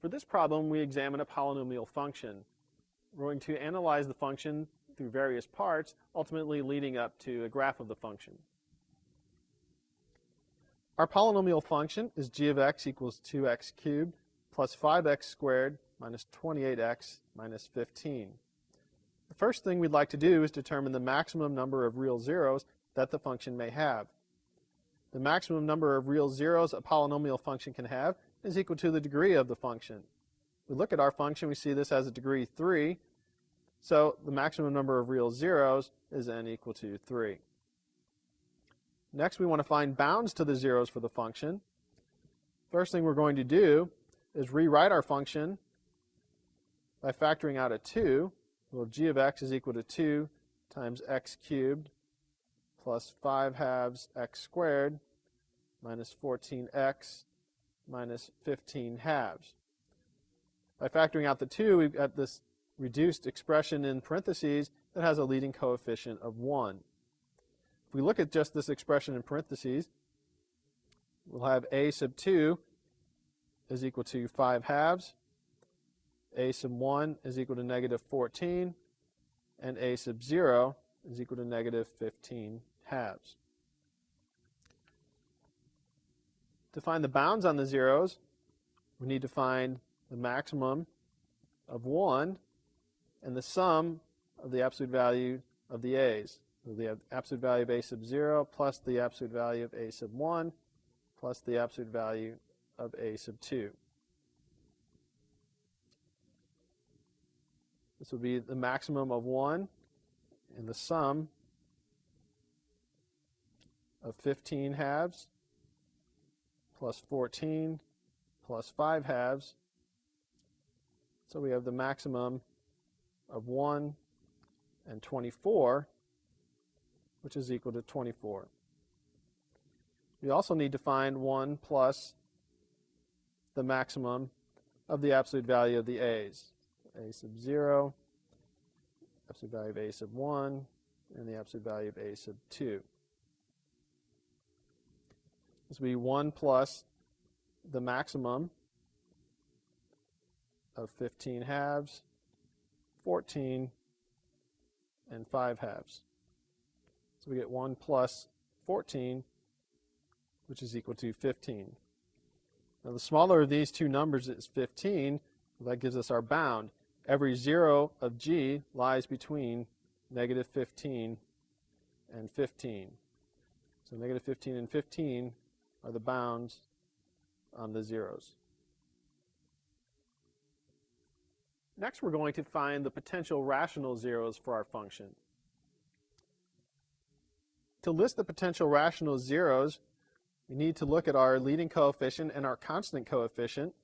For this problem, we examine a polynomial function. We're going to analyze the function through various parts, ultimately leading up to a graph of the function. Our polynomial function is g of x equals 2x cubed plus 5x squared minus 28x minus 15. The first thing we'd like to do is determine the maximum number of real zeros that the function may have. The maximum number of real zeros a polynomial function can have is equal to the degree of the function. We look at our function, we see this has a degree 3, so the maximum number of real zeros is n equal to 3. Next, we want to find bounds to the zeros for the function. First thing we're going to do is rewrite our function by factoring out a 2. Well, g of x is equal to 2 times x cubed plus 5 halves x squared minus 14x minus 15 halves. By factoring out the 2, we've got this reduced expression in parentheses that has a leading coefficient of 1. If we look at just this expression in parentheses, we'll have a sub 2 is equal to 5 halves, a sub 1 is equal to negative 14, and a sub 0 is equal to negative 15 halves. To find the bounds on the zeros, we need to find the maximum of 1 and the sum of the absolute value of the a's. So the absolute value of a sub 0 plus the absolute value of a sub 1 plus the absolute value of a sub 2. This will be the maximum of 1 and the sum of 15 halves plus 14 plus 5 halves. So we have the maximum of 1 and 24, which is equal to 24. We also need to find 1 plus the maximum of the absolute value of the a's. A sub 0, absolute value of a sub 1, and the absolute value of a sub 2. This will be 1 plus the maximum of 15 halves, 14, and 5 halves. So we get 1 plus 14, which is equal to 15. Now the smaller of these two numbers is 15. That gives us our bound. Every 0 of g lies between negative 15 and 15. So negative 15 and 15 are the bounds on the zeros. Next, we're going to find the potential rational zeros for our function. To list the potential rational zeros, we need to look at our leading coefficient and our constant coefficient.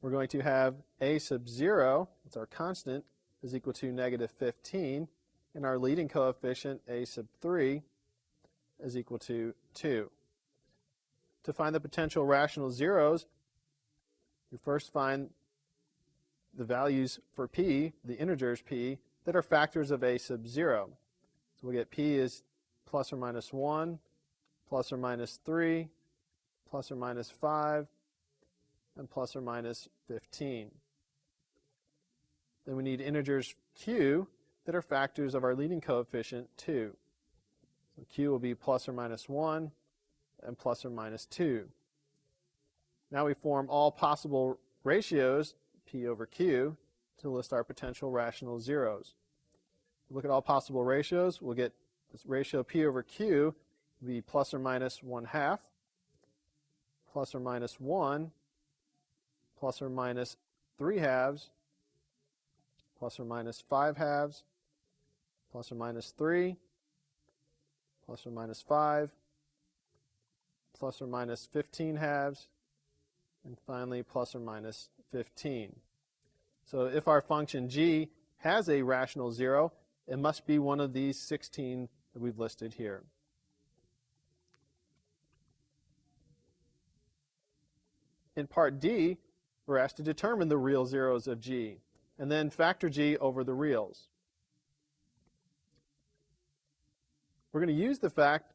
We're going to have a sub 0, that's our constant, is equal to negative 15, and our leading coefficient, a sub 3, is equal to 2. To find the potential rational zeros, we first find the values for p, the integers p, that are factors of a sub 0. So we get p is plus or minus 1, plus or minus 3, plus or minus 5, and plus or minus 15. Then we need integers q that are factors of our leading coefficient 2. So q will be plus or minus 1 and plus or minus 2. Now we form all possible ratios, p over q, to list our potential rational zeros. Look at all possible ratios. We'll get this ratio p over q will be plus or minus 1/2, plus or minus 1, plus or minus 3 halves, plus or minus 5 halves, plus or minus 3, plus or minus 5, plus or minus 15 halves, and finally plus or minus 15. So if our function g has a rational zero, it must be one of these 16 that we've listed here. In part D, we're asked to determine the real zeros of g, and then factor g over the reals. We're going to use the fact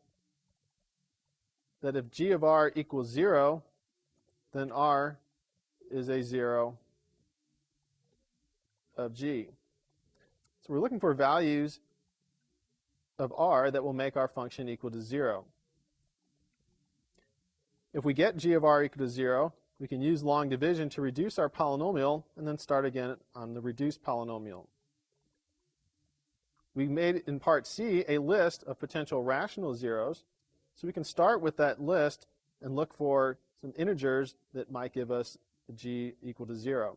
that if g of r equals 0, then r is a 0 of g. So we're looking for values of r that will make our function equal to 0. If we get g of r equal to 0, we can use long division to reduce our polynomial and then start again on the reduced polynomial. We made in part C a list of potential rational zeros, so we can start with that list and look for some integers that might give us g equal to 0.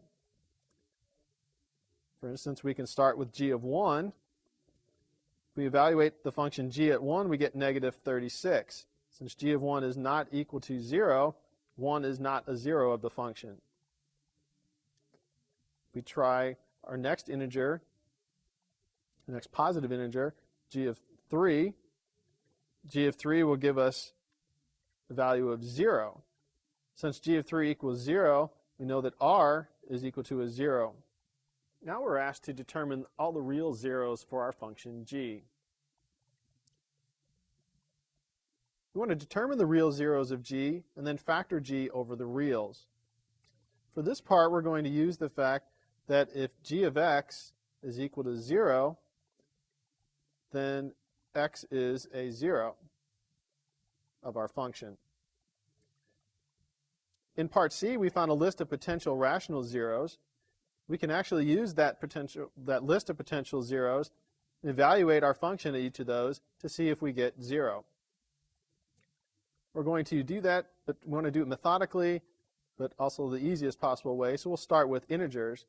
For instance, we can start with g of 1. If we evaluate the function g at 1, we get negative 36. Since g of 1 is not equal to 0, 1 is not a 0 of the function. If we try our next integer, the next positive integer, g of 3, g of 3 will give us the value of 0. Since g of 3 equals 0, we know that r is equal to a 0. Now we're asked to determine all the real zeros for our function g. We want to determine the real zeros of g and then factor g over the reals. For this part, we're going to use the fact that if g of x is equal to 0, then x is a 0 of our function. In part C, we found a list of potential rational zeros. We can actually use that list of potential zeros and evaluate our function at each of those to see if we get 0. We're going to do that, but we want to do it methodically, but also the easiest possible way. So we'll start with integers.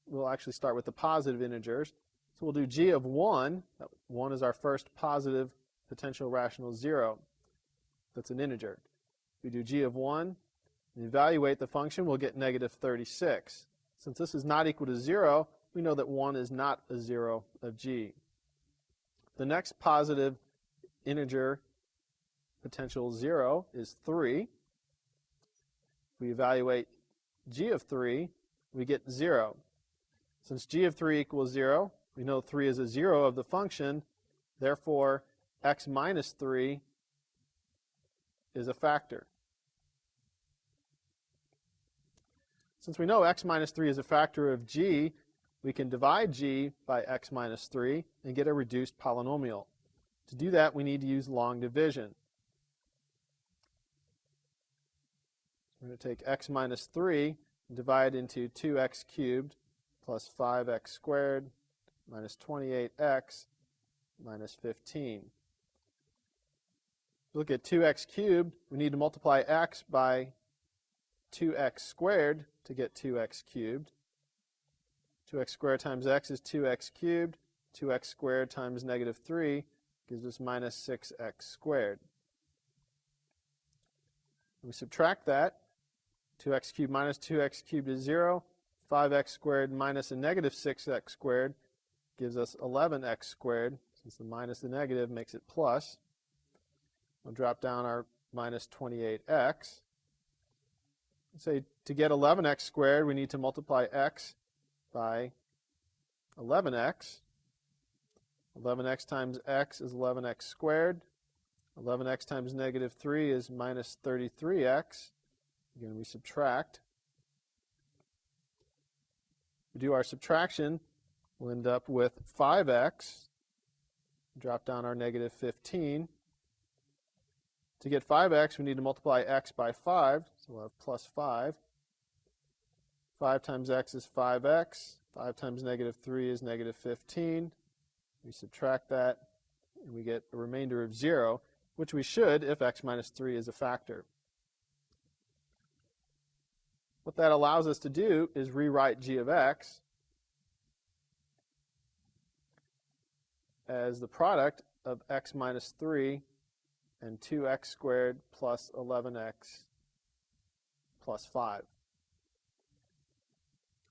We'll actually start with the positive integers. So we'll do g of 1. 1 is our first positive potential rational zero. That's an integer. We do g of 1 and evaluate the function, we'll get negative 36. Since this is not equal to 0, we know that 1 is not a 0 of g. The next positive integer potential 0 is 3. If we evaluate g of 3, we get 0. Since g of 3 equals 0, we know 3 is a 0 of the function. Therefore, x minus 3 is a factor. Since we know x minus 3 is a factor of g, we can divide g by x minus 3 and get a reduced polynomial. To do that, we need to use long division. We're going to take x minus 3 and divide into 2x cubed plus 5x squared minus 28x minus 15. Look at 2x cubed, we need to multiply x by 2x squared to get 2x cubed. 2x squared times x is 2x cubed. 2x squared times negative 3 gives us minus 6x squared. We subtract that. 2x cubed minus 2x cubed is 0. 5x squared minus a negative 6x squared gives us 11x squared. Since the minus the negative makes it plus, we'll drop down our minus 28x. Say to get 11x squared, we need to multiply x by 11x. 11x times x is 11x squared. 11x times negative 3 is minus 33x. Again, we subtract. We do our subtraction, we'll end up with 5x. Drop down our negative 15. To get 5x, we need to multiply x by 5, so we'll have plus 5. 5 times x is 5x. 5 times negative 3 is negative 15. We subtract that, and we get a remainder of 0, which we should if x minus 3 is a factor. What that allows us to do is rewrite g of x as the product of x minus 3 and 2x squared plus 11x plus 5.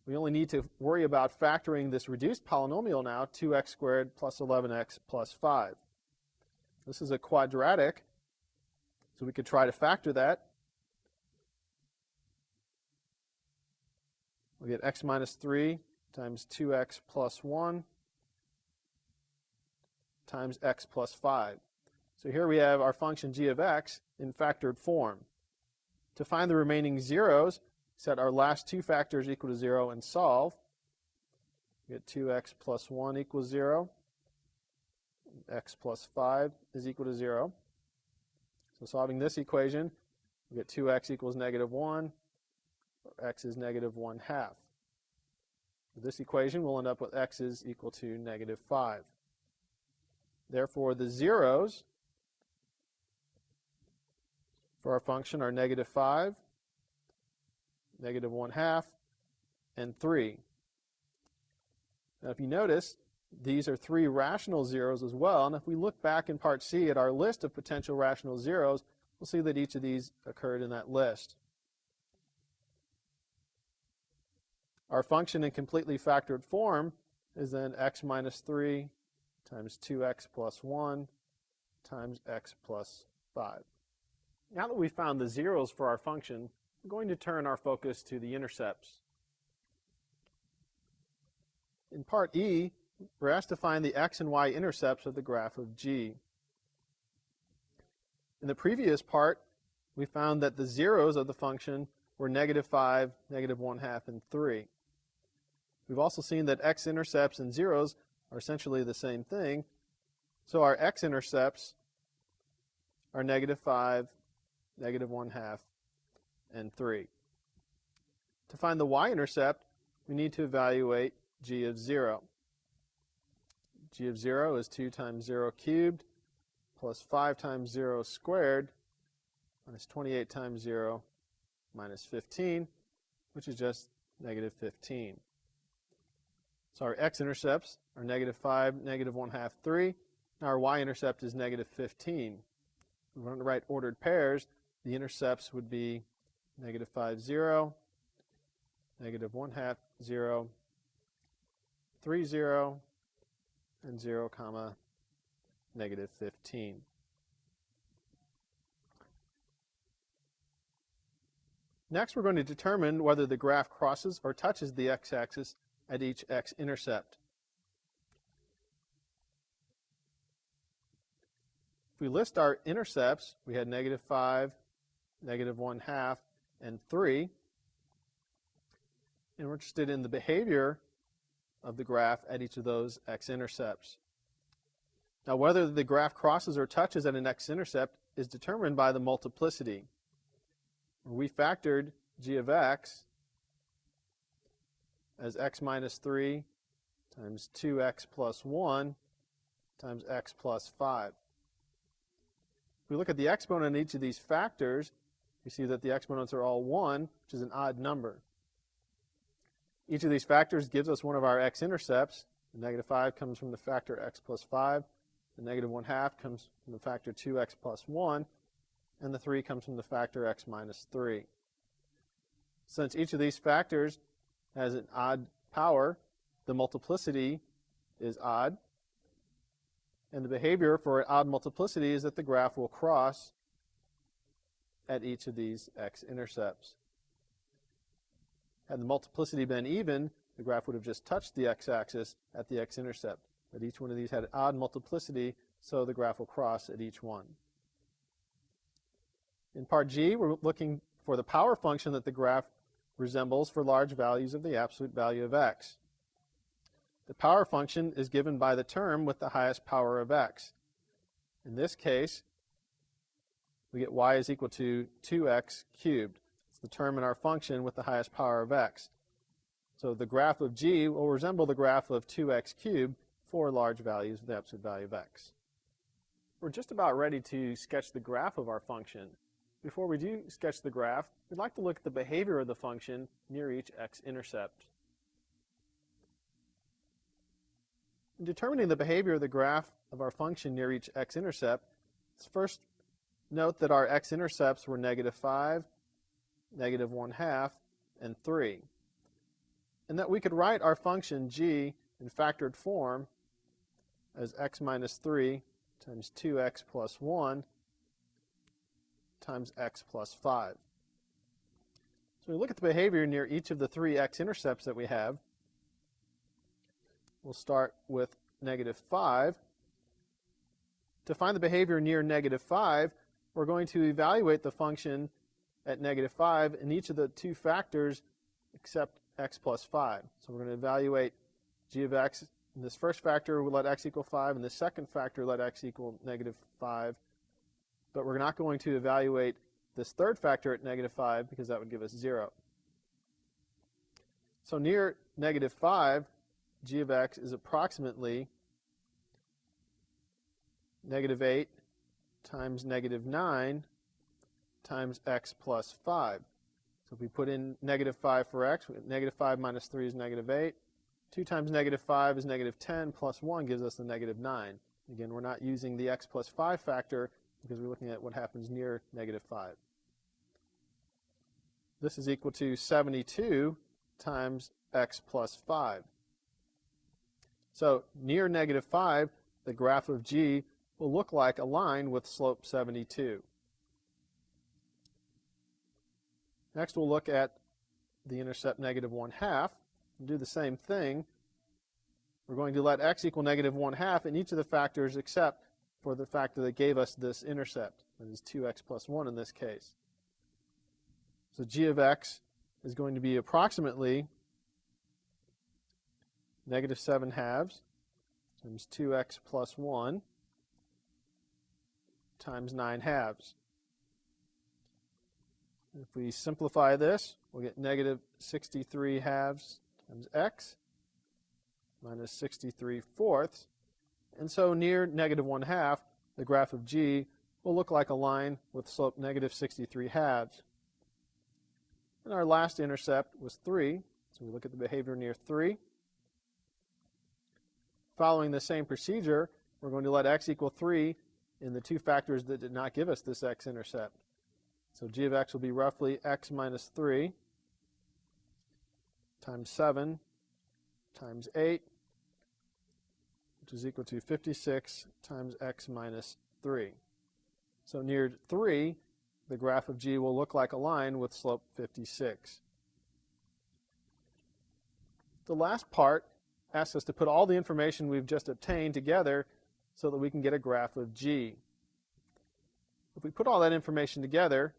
We only need to worry about factoring this reduced polynomial now, 2x squared plus 11x plus 5. This is a quadratic, so we could try to factor that. We'll get x minus 3 times 2x plus 1 times x plus 5. So here we have our function g of x in factored form. To find the remaining zeros, set our last two factors equal to 0 and solve. We get 2x plus 1 equals 0. X plus 5 is equal to 0. So solving this equation, we get 2x equals negative 1, or x is negative 1/2. With this equation, we'll end up with x is equal to negative 5. Therefore, the zeros for our function are negative 5, negative 1/2, and 3. Now, if you notice, these are three rational zeros as well, and if we look back in Part C at our list of potential rational zeros, we'll see that each of these occurred in that list. Our function in completely factored form is then x minus 3 times 2x plus 1 times x plus 5. Now that we've found the zeros for our function, we're going to turn our focus to the intercepts. In Part E, we're asked to find the x and y intercepts of the graph of G. In the previous part, we found that the zeros of the function were negative 5, negative 1/2, and 3. We've also seen that x-intercepts and zeros are essentially the same thing, so our x-intercepts are negative 5, negative 1/2, and 3. To find the y-intercept, we need to evaluate g of 0. G of 0 is 2 times 0 cubed plus 5 times 0 squared minus 28 times 0 minus 15, which is just negative 15. So our x-intercepts are negative 5, negative 1/2, 3. Now our y-intercept is negative 15. If we want to write ordered pairs, the intercepts would be negative 5, 0, negative 1/2, 0, 3, 0, and 0, comma, negative 15. Next, we're going to determine whether the graph crosses or touches the x-axis at each x-intercept. If we list our intercepts, we had negative 5, negative 1/2, and 3. And we're interested in the behavior of the graph at each of those x-intercepts. Now, whether the graph crosses or touches at an x-intercept is determined by the multiplicity. We factored g of x as x minus 3 times 2x plus 1 times x plus 5. If we look at the exponent in each of these factors, we see that the exponents are all 1, which is an odd number. Each of these factors gives us one of our x-intercepts. The negative 5 comes from the factor x plus 5. The negative 1/2 comes from the factor 2x plus 1. And the 3 comes from the factor x minus 3. Since each of these factors has an odd power, the multiplicity is odd. And the behavior for an odd multiplicity is that the graph will cross at each of these x-intercepts. Had the multiplicity been even, the graph would have just touched the x-axis at the x-intercept. But each one of these had an odd multiplicity, so the graph will cross at each one. In Part G, we're looking for the power function that the graph resembles for large values of the absolute value of x. The power function is given by the term with the highest power of x. In this case, we get y is equal to 2x cubed. It's the term in our function with the highest power of x. So the graph of g will resemble the graph of 2x cubed for large values of the absolute value of x. We're just about ready to sketch the graph of our function. Before we do sketch the graph, we'd like to look at the behavior of the function near each x-intercept. In determining the behavior of the graph of our function near each x-intercept, let's first note that our x-intercepts were negative 5, negative 1/2, and 3. And that we could write our function g in factored form as x minus 3 times 2x plus 1 times x plus 5. So we look at the behavior near each of the three x-intercepts that we have. We'll start with negative 5. To find the behavior near negative 5, we're going to evaluate the function at negative 5 in each of the two factors except x plus 5. So we're going to evaluate g of x. In this first factor, we'll let x equal 5. In the second factor, let x equal negative 5. But we're not going to evaluate this third factor at negative 5 because that would give us 0. So near negative 5, g of x is approximately negative 8 times negative 9 times x plus 5. So if we put in negative 5 for x, negative 5 minus 3 is negative 8. 2 times negative 5 is negative 10, plus 1 gives us the negative 9. Again, we're not using the x plus 5 factor because we're looking at what happens near negative 5. This is equal to 72 times x plus 5. So near negative 5, the graph of g will look like a line with slope 72. Next, we'll look at the intercept negative 1/2 and do the same thing. We're going to let x equal negative 1/2 in each of the factors except for the factor that gave us this intercept. That is 2x plus 1 in this case. So g of x is going to be approximately negative 7/2 times 2x plus 1 times 9/2. If we simplify this, we'll get negative 63/2 times x minus 63/4. And so near negative 1/2, the graph of g will look like a line with slope negative 63/2. And our last intercept was 3, so we look at the behavior near 3. Following the same procedure, we're going to let x equal 3 in the two factors that did not give us this x-intercept. So g of x will be roughly x minus 3 times 7 times 8, which is equal to 56 times x minus 3. So near 3, the graph of g will look like a line with slope 56. The last part asks us to put all the information we've just obtained together so that we can get a graph of g. If we put all that information together,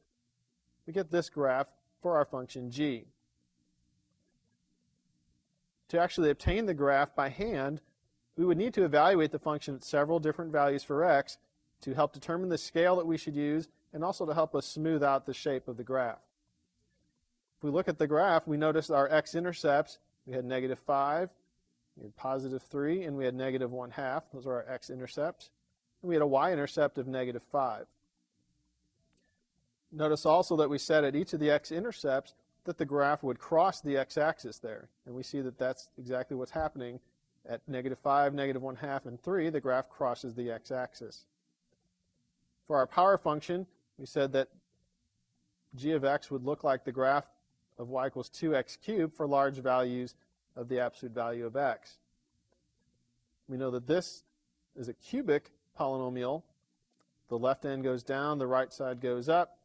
we get this graph for our function g. To actually obtain the graph by hand, we would need to evaluate the function at several different values for x to help determine the scale that we should use and also to help us smooth out the shape of the graph. If we look at the graph, we notice our x-intercepts. We had negative 5, we had positive 3, and we had negative 1/2. Those are our x-intercepts. And we had a y-intercept of negative 5. Notice also that we said at each of the x-intercepts that the graph would cross the x-axis there. And we see that that's exactly what's happening. At negative 5, negative 1/2, and 3, the graph crosses the x-axis. For our power function, we said that g of x would look like the graph of y equals 2x cubed for large values of the absolute value of x. We know that this is a cubic polynomial. The left end goes down, the right side goes up.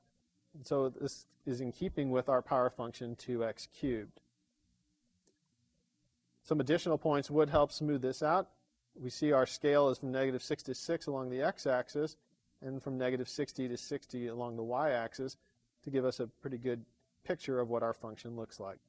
And so this is in keeping with our power function 2x cubed. Some additional points would help smooth this out. We see our scale is from negative 6 to 6 along the x-axis and from negative 60 to 60 along the y-axis to give us a pretty good picture of what our function looks like.